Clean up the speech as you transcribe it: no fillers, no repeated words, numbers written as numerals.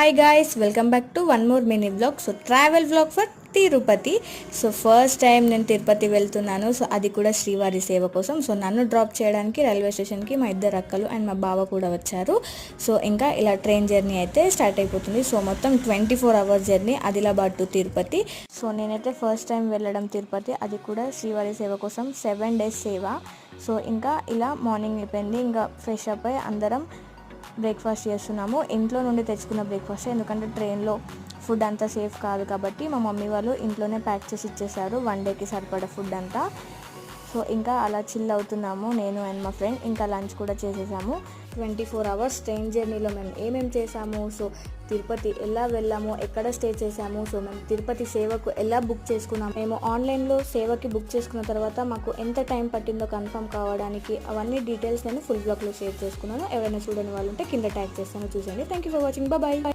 Hi guys, welcome back to one more mini vlog. So travel vlog for Tirupati. So first time నేను తిరుపతి వెళ్తున్నాను. So అది కూడా శ్రీవారి సేవ కోసం. సో నన్ను డ్రాప్ చేయడానికి రైల్వే స్టేషన్కి మా ఇద్దరు అక్కలు అండ్ మా బావ కూడా వచ్చారు. సో ఇంకా ఇలా ట్రైన్ జర్నీ అయితే స్టార్ట్ అయిపోతుంది. సో మొత్తం 24 hours journey Adilabad to Tirupati. So నేనైతే ఫస్ట్ టైం వెళ్ళడం తిరుపతి, అది కూడా శ్రీవారి సేవ కోసం 7 days సేవ. సో ఇంకా ఇలా మార్నింగ్ అయిపోయింది, ఇంకా ఫ్రెష్ అప్ అయి అందరం బ్రేక్ఫాస్ట్ చేస్తున్నాము. ఇంట్లో నుండి తెచ్చుకున్న బ్రేక్ఫాస్ట్, ఎందుకంటే ట్రైన్లో ఫుడ్ అంతా సేఫ్ కాదు కాబట్టి మా మమ్మీ వాళ్ళు ఇంట్లోనే ప్యాక్ చేసి ఇచ్చేసారు 1 dayకి సరిపడా ఫుడ్ అంతా. సో ఇంకా అలా చిల్ అవుతున్నాము నేను అండ్ మా ఫ్రెండ్. ఇంకా లంచ్ కూడా చేసేసాము. 24 అవర్స్ ట్రైన్ జర్నీలో మేము ఏమేమి చేసాము, సో తిరుపతి ఎలా వెళ్ళాము, ఎక్కడ స్టే చేసాము, సో మేము తిరుపతి సేవకు ఎలా బుక్ చేసుకున్నాము, మేము ఆన్లైన్లో సేవకి బుక్ చేసుకున్న తర్వాత మాకు ఎంత టైం పట్టిందో కన్ఫర్మ్ కావడానికి, అవన్నీ డీటెయిల్స్ నేను ఫుల్ బ్లాగ్లో షేర్ చేసుకున్నాను. ఎవరైనా చూడని వాళ్ళు ఉంటే కింద ట్యాగ్ చేస్తాను, చూసండి. Thank you for watching. Bye.